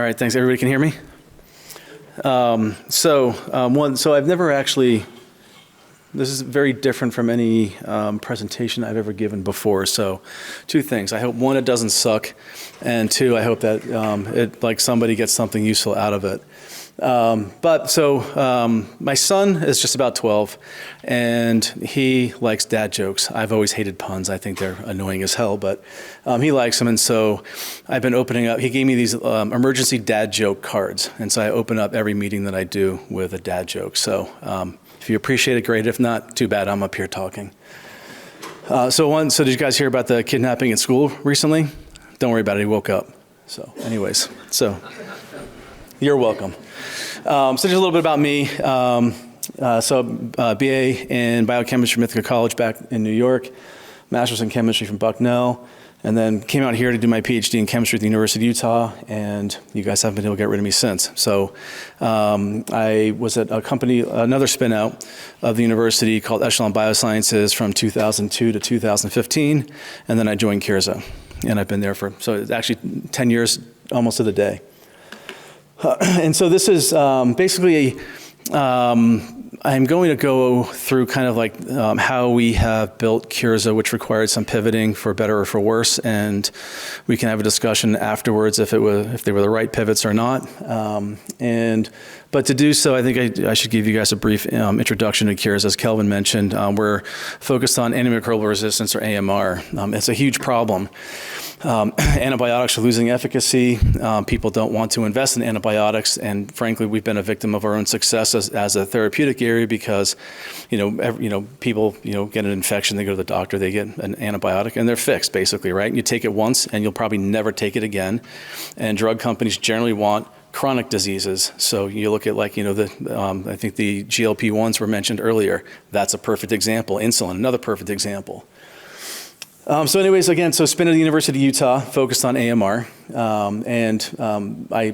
right, thanks. Everybody can hear me? So I've never actually, this is very different from any presentation I've ever given before. So two things. I hope, one, it doesn't suck, and two, I hope that somebody gets something useful out of it. My son is just about 12, and he likes dad jokes. I've always hated puns. I think they're annoying as hell, but he likes them, and so I've been opening up. He gave me these emergency dad joke cards, and so I open up every meeting that I do with a dad joke. So if you appreciate it, great. If not, too bad. I'm up here talking. So did you guys hear about the kidnapping at school recently? Don't worry about it. He woke up. So anyways, you're welcome. So just a little bit about me. BA in biochemistry from Ithaca College back in New York, master's in chemistry from Bucknell, and then came out here to do my PhD in chemistry at the University of Utah, and you guys haven't been able to get rid of me since. So I was at a company, another spin out of the university called Echelon Biosciences from 2002 to 2015, and then I joined Curza, and I've been there so it's actually 10 years almost to the day. And so this is basically, I'm going to go through kind of like how we have built Curza, which required some pivoting for better or for worse, and we can have a discussion afterwards if they were the right pivots or not. But to do so, I think I should give you guys a brief introduction to Curza. As Kelvin mentioned, we're focused on antimicrobial resistance, or AMR. It's a huge problem. Antibiotics are losing efficacy. People don't want to invest in antibiotics, and frankly, we've been a victim of our own success as a therapeutic area because, people get an infection, they go to the doctor, they get an antibiotic, and they're fixed basically, right? You take it once, and you'll probably never take it again. And drug companies generally want chronic diseases. So you look at I think the GLP-1s were mentioned earlier. That's a perfect example. Insulin, another perfect example. So anyways, again, spin at the University of Utah, focused on AMR.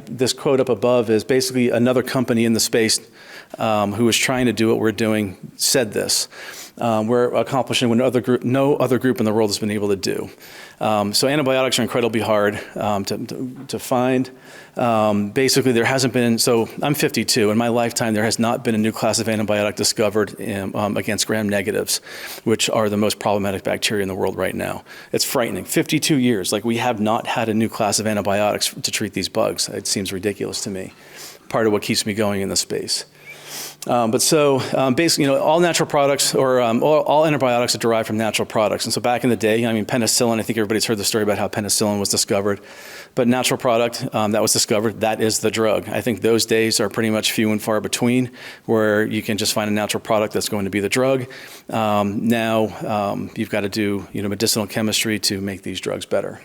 This quote up above is basically another company in the space who is trying to do what we're doing said this. We're accomplishing what no other group in the world has been able to do. So antibiotics are incredibly hard to find. Basically, there hasn't been, I'm 52. In my lifetime, there has not been a new class of antibiotic discovered against gram-negatives, which are the most problematic bacteria in the world right now. It's frightening. 52 years, we have not had a new class of antibiotics to treat these bugs. It seems ridiculous to me. Part of what keeps me going in the space. Basically, all natural products or all antibiotics are derived from natural products. And so back in the day, penicillin, I think everybody's heard the story about how penicillin was discovered. But natural product that was discovered, that is the drug. I think those days are pretty much few and far between where you can just find a natural product that's going to be the drug. Now you've got to do medicinal chemistry to make these drugs better.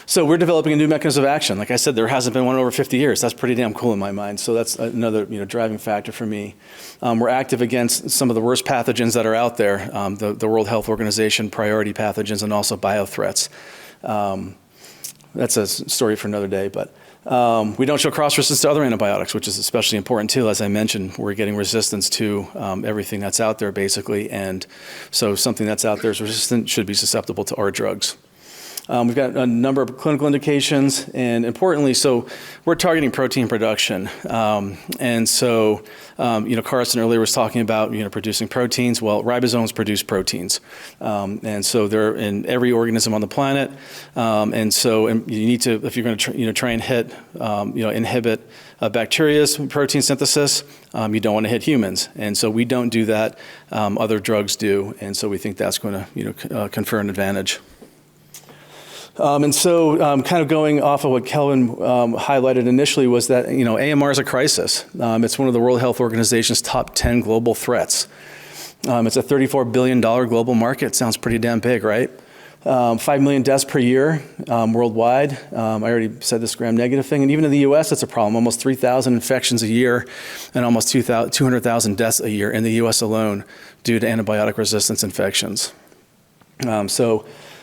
So we're developing a new mechanism of action. Like I said, there hasn't been one in over 50 years. That's pretty damn cool in my mind. So that's another driving factor for me. We're active against some of the worst pathogens that are out there, the World Health Organization priority pathogens and also biothreats. That's a story for another day. But we don't show cross-resistance to other antibiotics, which is especially important too. As I mentioned, we're getting resistance to everything that's out there basically. And so something that's out there is resistant should be susceptible to our drugs. We've got a number of clinical indications, and importantly, we're targeting protein production. Carson earlier was talking about producing proteins. Well, ribosomes produce proteins, and so they're in every organism on the planet. You need to, if you're going to try and inhibit bacteria's protein synthesis, you don't want to hit humans, and so we don't do that. Other drugs do, and so we think that's going to confer an advantage. Kind of going off of what Kelvin highlighted initially was that, AMR is a crisis. It's one of the World Health Organization's top 10 global threats. It's a $34 billion global market. Sounds pretty damn big, right? 5 million deaths per year worldwide. I already said this gram-negative thing. And even in the U.S., it's a problem. Almost 3,000 infections a year and almost 200,000 deaths a year in the U.S. alone due to antibiotic resistance infections.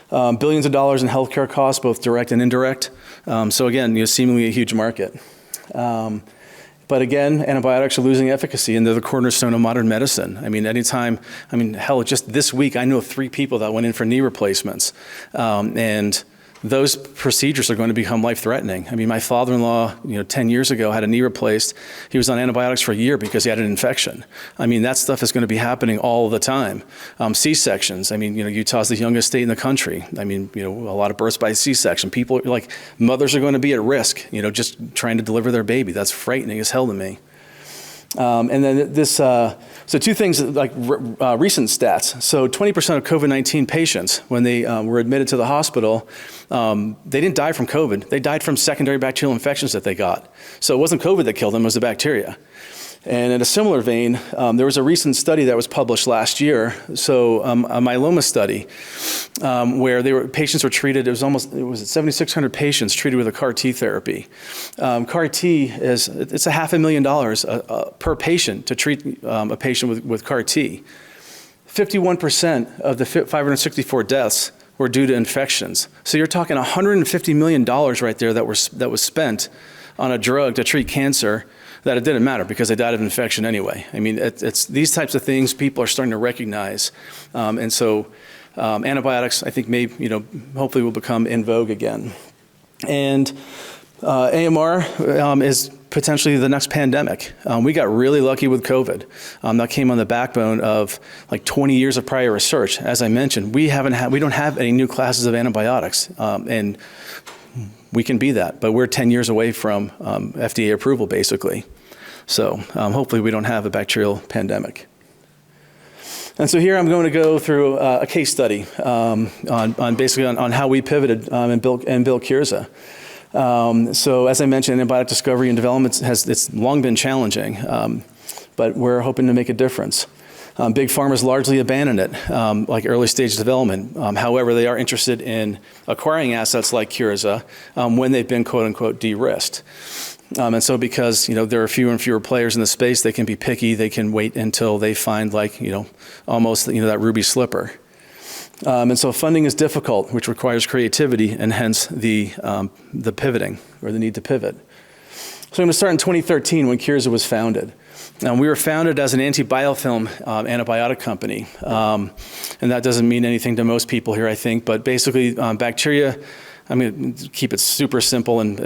Billions of dollars in healthcare costs, both direct and indirect. Again, seemingly a huge market. But again, antibiotics are losing efficacy, and they're the cornerstone of modern medicine. Hell, just this week, I know of 3 people that went in for knee replacements. those procedures are going to become life-threatening. I mean, my father-in-law, 10 years ago had a knee replaced. He was on antibiotics for a year because he had an infection. I mean, that stuff is going to be happening all the time. C-sections. I mean, Utah's the youngest state in the country. I mean, a lot of births by C-section. People, like, mothers are going to be at risk, just trying to deliver their baby. That's frightening as hell to me. And then so two things like recent stats. So 20% of COVID-19 patients, when they were admitted to the hospital, they didn't die from COVID. They died from secondary bacterial infections that they got. So it wasn't COVID that killed them, it was the bacteria. And in a similar vein, there was a recent study that was published last year, so a myeloma study, where patients were treated. It was 7,600 patients treated with a CAR T therapy. CAR T it's $500,000 per patient to treat a patient with CAR T. 51% of the 564 deaths were due to infections. So you're talking $150 million right there that was spent on a drug to treat cancer that it didn't matter because they died of infection anyway. I mean, it's these types of things people are starting to recognize. And so antibiotics, I think, hopefully will become in vogue again. And AMR is potentially the next pandemic. We got really lucky with COVID. That came on the backbone of like 20 years of prior research. As I mentioned, we don't have any new classes of antibiotics. And we can be that, but we're 10 years away from FDA approval, basically. So hopefully we don't have a bacterial pandemic. And so here I'm going to go through a case study on how we pivoted and built Curza. So as I mentioned, antibiotic discovery and development it's long been challenging, but we're hoping to make a difference. Big Pharma's largely abandoned it, like early stage development. However, they are interested in acquiring assets like Curza when they've been quote unquote de-risked. And so because, there are fewer and fewer players in the space, they can be picky, they can wait until they find almost, that ruby slipper. And so funding is difficult, which requires creativity and hence the pivoting or the need to pivot. So I'm going to start in 2013 when Curza was founded. We were founded as an anti-biofilm antibiotic company. And that doesn't mean anything to most people here, I think, but basically bacteria, I'm going to keep it super simple and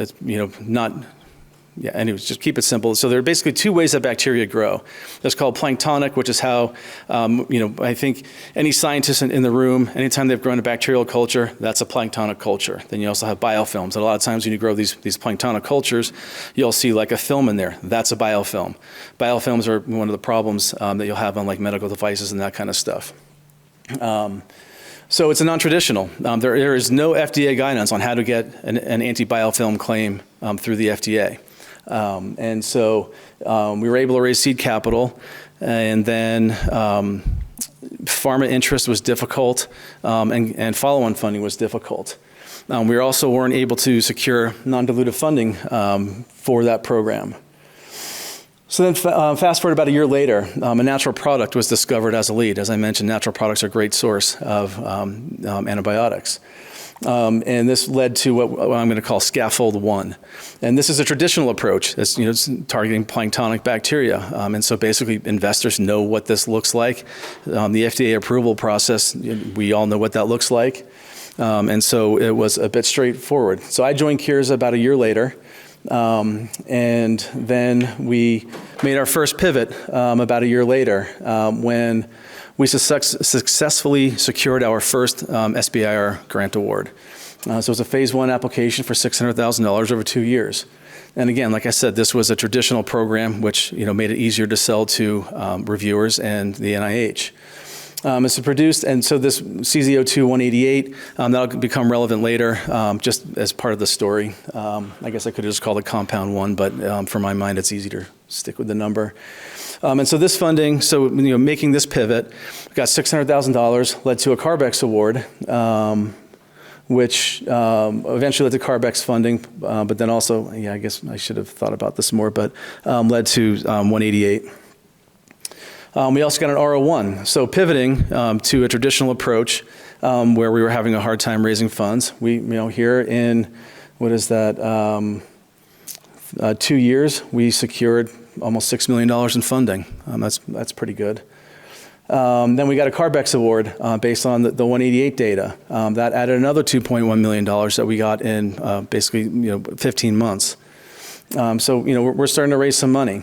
just keep it simple. So there are basically two ways that bacteria grow. That's called planktonic, which is how, I think any scientist in the room, anytime they've grown a bacterial culture, that's a planktonic culture. Then you also have biofilms. And a lot of times when you grow these planktonic cultures, you'll see like a film in there. That's a biofilm. Biofilms are one of the problems that you'll have on like medical devices and that kind of stuff. So it's a non-traditional. There is no FDA guidance on how to get an anti-biofilm claim through the FDA. And so we were able to raise seed capital, and then pharma interest was difficult, and follow-on funding was difficult. We also weren't able to secure non-dilutive funding for that program. So then fast forward about a year later, a natural product was discovered as a lead. As I mentioned, natural products are a great source of antibiotics. And this led to what I'm going to call scaffold 1. And this is a traditional approach. It's, it's targeting planktonic bacteria. And so basically investors know what this looks like. The FDA approval process, we all know what that looks like. And so it was a bit straightforward. So I joined Curza about a year later. And then we made our first pivot about a year later when we successfully secured our first SBIR grant award. So it was a phase 1 application for $600,000 over 2 years. And again, like I said, this was a traditional program which made it easier to sell to reviewers and the NIH. It's produced, and so this CZ02-188, that'll become relevant later, just as part of the story. I guess I could have just called it compound 1, but for my mind, it's easy to stick with the number. And so this funding, making this pivot, got $600,000, led to a Carbex award, which eventually led to Carbex funding, but then also, I guess I should have thought about this more, but led to 188. We also got an R01, so pivoting to a traditional approach where we were having a hard time raising funds. We, here in, 2 years, we secured almost $6 million in funding. That's pretty good. Then we got a Carbex award based on the 188 data. That added another $2.1 million that we got in basically 15 months. So we're starting to raise some money,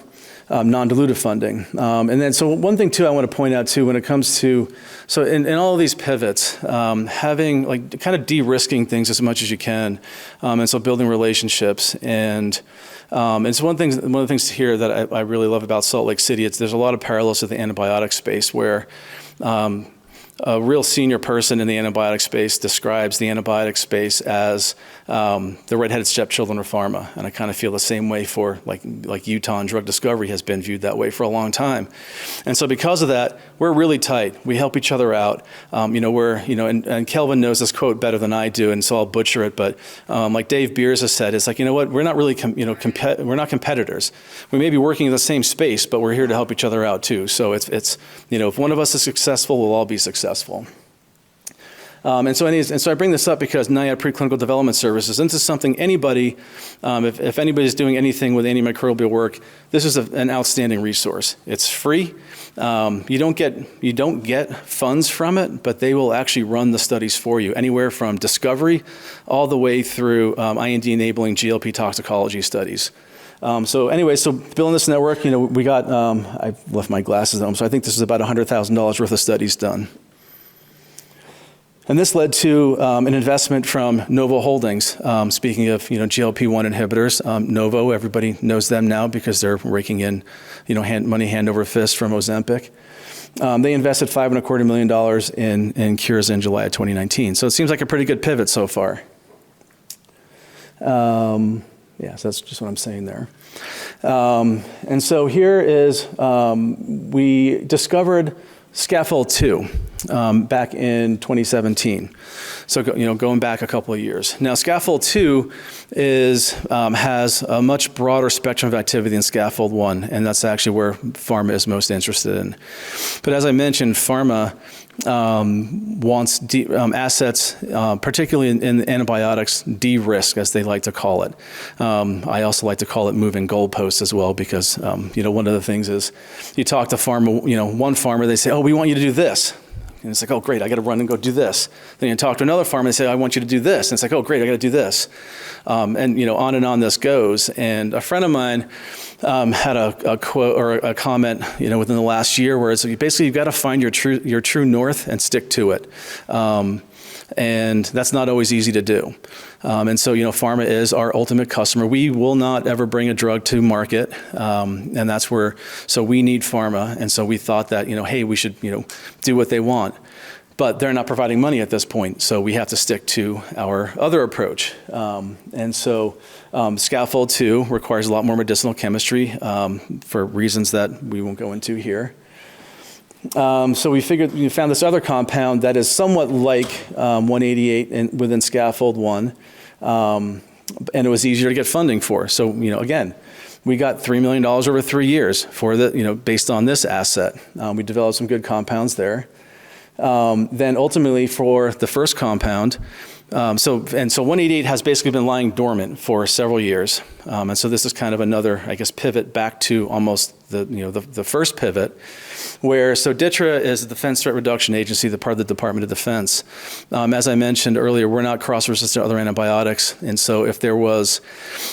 non-dilutive funding. And then so one thing too I want to point out too when it comes to, so in all of these pivots, having like kind of de-risking things as much as you can, and so building relationships and so one of the things here that I really love about Salt Lake City, there's a lot of parallels to the antibiotic space where a real senior person in the antibiotic space describes the antibiotic space as the redheaded stepchildren of pharma, and I kind of feel the same way for like Utah and drug discovery has been viewed that way for a long time, and so because of that, we're really tight. We help each other out. And Kelvin knows this quote better than I do, and so I'll butcher it. But like Dave Beers has said, it's like what, we're not really we're not competitors. We may be working in the same space, but we're here to help each other out too. So it's if one of us is successful, we'll all be successful. And so I bring this up because now you have preclinical development services. And this is something anybody, if anybody's doing anything with antimicrobial work, this is an outstanding resource. It's free. You don't get funds from it, but they will actually run the studies for you, anywhere from discovery all the way through IND-enabling GLP toxicology studies. So building this network, we got, I've left my glasses at home, so I think this is about $100,000 worth of studies done. And this led to an investment from Novo Holdings. Speaking of GLP-1 inhibitors, Novo, everybody knows them now because they're raking in money hand over fist from Ozempic. They invested $5.25 million in Curza in July of 2019. So it seems like a pretty good pivot so far. So that's just what I'm saying there. And so here is, we discovered Scaffold 2 back in 2017. So going back a couple of years. Now Scaffold 2 has a much broader spectrum of activity than Scaffold 1, and that's actually where pharma is most interested in. But as I mentioned, pharma wants assets, particularly in antibiotics, de-risk, as they like to call it. I also like to call it moving goalposts as well, because one of the things is you talk to pharma, one pharma, they say, oh, we want you to do this. And it's like, oh, great, I got to run and go do this. Then you talk to another farmer and they say, I want you to do this. And it's like, oh, great, I got to do this. On and on this goes. And a friend of mine had a quote or a comment, within the last year where it's basically you've got to find your true north and stick to it. And that's not always easy to do. And so, pharma is our ultimate customer. We will not ever bring a drug to market. And that's so we need pharma. And so we thought that, hey, we should, do what they want. But they're not providing money at this point. So we have to stick to our other approach. And so Scaffold 2 requires a lot more medicinal chemistry for reasons that we won't go into here. So we found this other compound that is somewhat like 188 within Scaffold 1, and it was easier to get funding for. So, again, we got $3 million over 3 years for based on this asset. We developed some good compounds there. Then ultimately for the first compound, so 188 has basically been lying dormant for several years. And so this is kind of another, pivot back to almost the first pivot, where DITRA is the Defense Threat Reduction Agency, the part of the Department of Defense. As I mentioned earlier, we're not cross-resistant to other antibiotics. And so if there was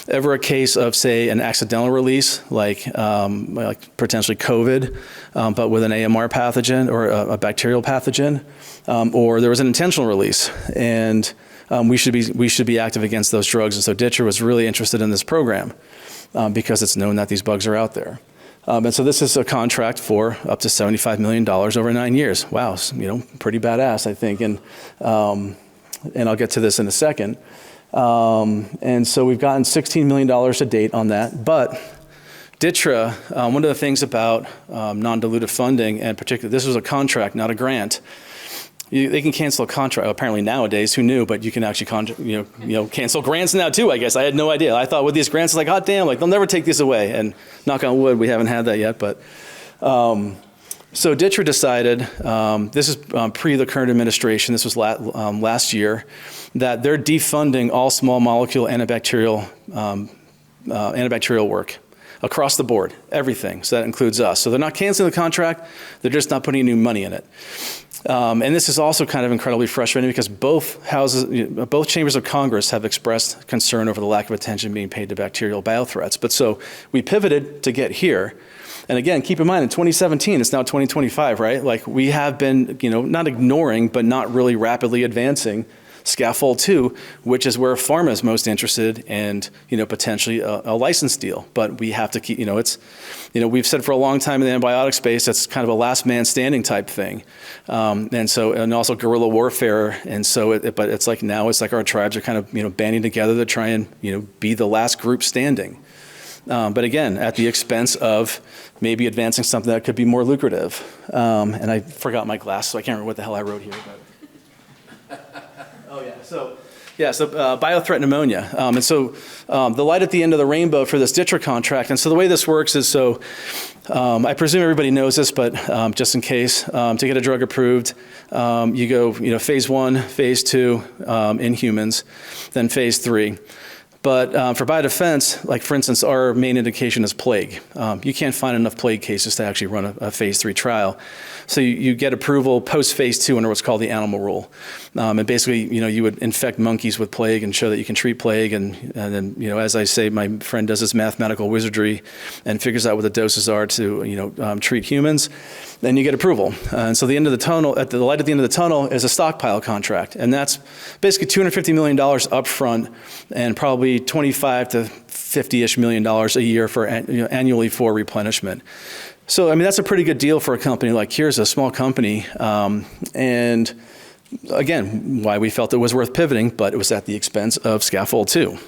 ever a case of, say, an accidental release, like potentially COVID, but with an AMR pathogen or a bacterial pathogen, or there was an intentional release, and we should be active against those drugs. And so DITRA was really interested in this program because it's known that these bugs are out there. And so this is a contract for up to $75 million over 9 years. Wow, pretty badass, I think. And I'll get to this in a second. And so we've gotten $16 million to date on that. But DITRA, one of the things about non-dilutive funding, and particularly this was a contract, not a grant. They can cancel a contract. Apparently nowadays, who knew? But you can actually cancel grants now too. I guess I had no idea. I thought with these grants, like, hot damn, they'll never take these away. And knock on wood, we haven't had that yet. But so DITRA decided, this is pre the current administration. This was last year, that they're defunding all small molecule antibacterial work. across the board, everything. So that includes us. So they're not canceling the contract, they're just not putting new money in it. And this is also kind of incredibly frustrating because both chambers of Congress have expressed concern over the lack of attention being paid to bacterial biothreats. But so we pivoted to get here. And again, keep in mind, in 2017, it's now 2025, right? Like we have been, not ignoring, but not really rapidly advancing Scaffold 2, which is where pharma is most interested and, potentially a license deal. But we have to keep, we've said for a long time in the antibiotic space, that's kind of a last man standing type thing. And also guerrilla warfare. And so, but it's like now it's like our tribes are kind of, banding together to try and, be the last group standing. But again, at the expense of maybe advancing something that could be more lucrative. And I forgot my glasses, so I can't remember what the hell I wrote here. But. Oh yeah, so biothreat pneumonia. And so the light at the end of the rainbow for this DITRA contract. And so the way this works is I presume everybody knows this, but just in case, to get a drug approved, you go, phase 1, phase 2 in humans, then phase 3. But for biodefense, like for instance, our main indication is plague. You can't find enough plague cases to actually run a phase 3 trial. So you get approval post phase 2 under what's called the animal rule. And basically, you would infect monkeys with plague and show that you can treat plague. And then, as I say, my friend does this mathematical wizardry and figures out what the doses are to, treat humans. Then you get approval. And so the end of the tunnel, the light at the end of the tunnel is a stockpile contract. And that's basically $250 million up front and probably 25 to 50-ish million dollars a year for annually for replenishment. So, I mean, that's a pretty good deal for a company like Curza, a small company. And again, why we felt it was worth pivoting, but it was at the expense of Scaffold 2.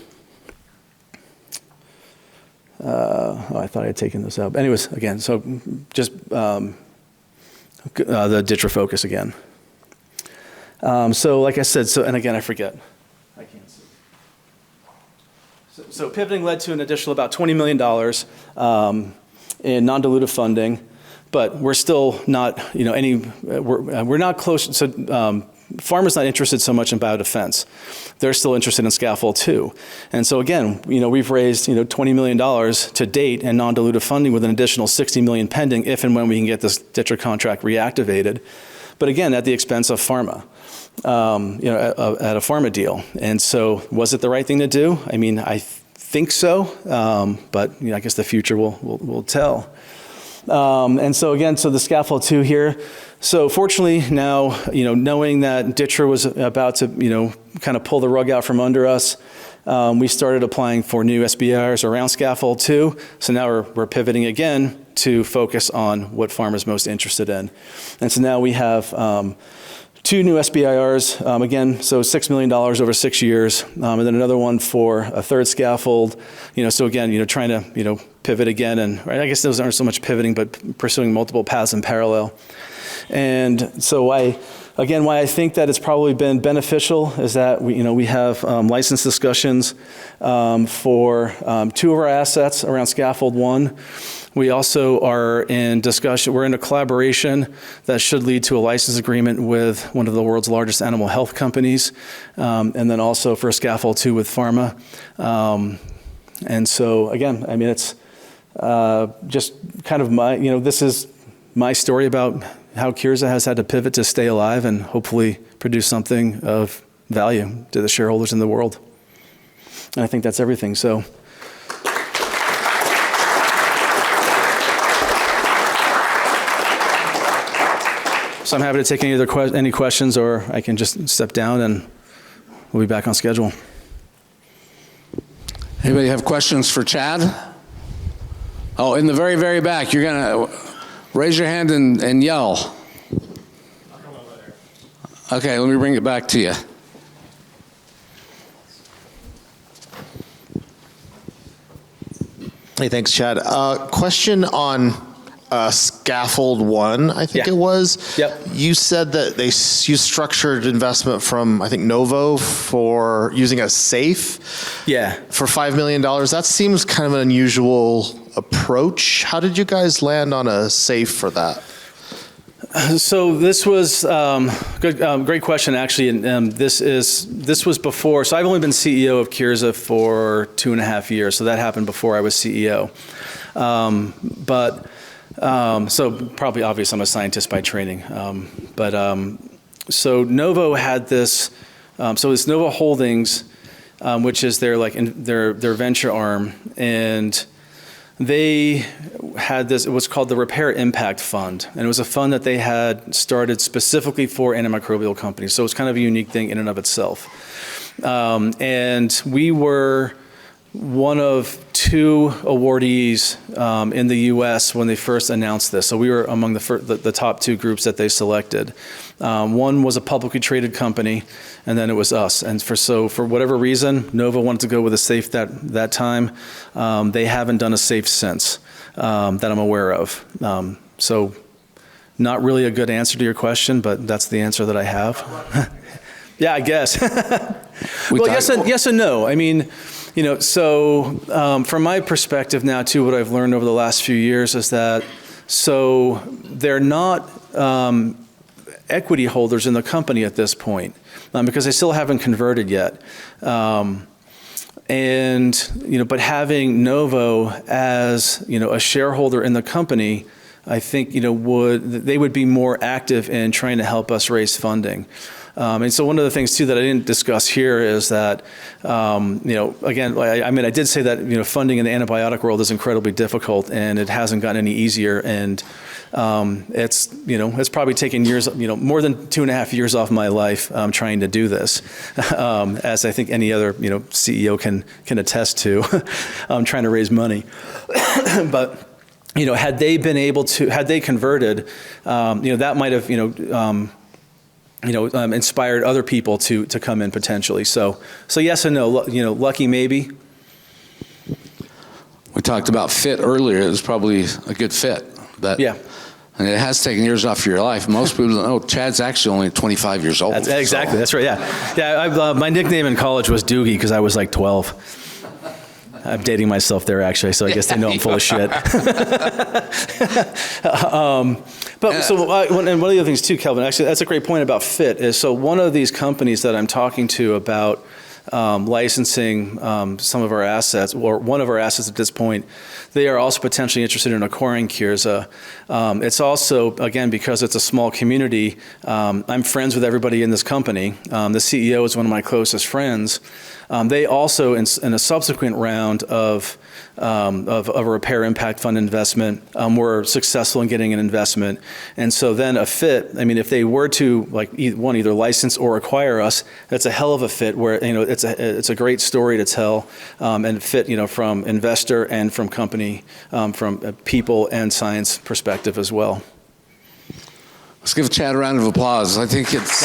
I thought I had taken this out. Anyways, again, so just the DITRA focus again. So like I said, and again, I forget. I can't see. So pivoting led to an additional about $20 million in non-dilutive funding, but we're still not, we're not close. So pharma's not interested so much in biodefense. They're still interested in Scaffold 2. And so again, we've raised, $20 million to date in non-dilutive funding with an additional $60 million pending if and when we can get this DITRA contract reactivated. But again, at the expense of pharma, at a pharma deal. And so was it the right thing to do? I mean, I think so, but I guess the future will tell. And so again, so the Scaffold 2 here. So fortunately now, knowing that DITRA was about to, kind of pull the rug out from under us, we started applying for new SBIRs around Scaffold 2. So now we're pivoting again to focus on what pharma's most interested in. And so now we have 2 new SBIRs, again, so $6 million over 6 years, and then another one for a third scaffold. So again, trying to, pivot again, and right, I guess those aren't so much pivoting, but pursuing multiple paths in parallel. And so why I think that it's probably been beneficial is that we have license discussions for 2 of our assets around Scaffold 1. We also are in discussion, we're in a collaboration that should lead to a license agreement with one of the world's largest animal health companies, and then also for Scaffold 2 with pharma. And so again, I mean, it's just kind of this is my story about how Curza has had to pivot to stay alive and hopefully produce something of value to the shareholders in the world. And I think that's everything. So. So I'm happy to take any questions, or I can just step down and we'll be back on schedule. Anybody have questions for Chad? Oh, in the very, very back, you're going to raise your hand and yell. I'll come over there. Okay, let me bring it back to you. Hey, thanks, Chad. Question on Scaffold 1, I think it was. Yep. You said that you structured investment from, I think, Novo for using a safe for $5 million. That seems kind of an unusual approach. How did you guys land on a safe for that? So this was great question, actually. And this was before. So I've only been CEO of Curza for 2.5 years. So that happened before I was CEO. So probably obvious, I'm a scientist by training. So Novo had this, so it's Novo Holdings, which is their venture arm, and they had this, it was called the Repair Impact Fund, and it was a fund that they had started specifically for antimicrobial companies, so it's kind of a unique thing in and of itself. And we were one of 2 awardees in the U.S. when they first announced this. So we were among the top 2 groups that they selected. One was a publicly traded company, and then it was us. And for whatever reason, Novo wanted to go with a safe that time. They haven't done a safe since that I'm aware of. So not really a good answer to your question, but that's the answer that I have. Yeah, I guess. Well, yes and no. I mean, so from my perspective now, too, what I've learned over the last few years is that, so they're not equity holders in the company at this point because they still haven't converted yet. But having Novo as, a shareholder in the company, I think, they would be more active in trying to help us raise funding. And so one of the things, too, that I didn't discuss here is that, again, I did say that, funding in the antibiotic world is incredibly difficult, and it hasn't gotten any easier. And it's probably taken years, more than 2.5 years off my life trying to do this, as I think any other, CEO can attest to, trying to raise money. But had they converted, that might have, inspired other people to come in potentially. So yes and no. Lucky maybe. We talked about fit earlier. It was probably a good fit. Yeah. And it has taken years off of your life. Most people don't know Chad's actually only 25 years old. Exactly. That's right. Yeah. My nickname in college was Doogie because I was like 12. I'm dating myself there, actually, so I guess they know I'm full of shit. And one of the other things, too, Kelvin, actually, that's a great point about fit, is so one of these companies that I'm talking to about licensing some of our assets, or one of our assets at this point, they are also potentially interested in acquiring Curza. It's also, again, because it's a small community, I'm friends with everybody in this company. The CEO is one of my closest friends. They also, in a subsequent round of a Repair Impact Fund investment, were successful in getting an investment. And so then a fit, if they were to either license or acquire us, that's a hell of a fit where, it's a great story to tell, and fit, from investor and from company, from a people and science perspective as well. Let's give Chad a round of applause. I think it's...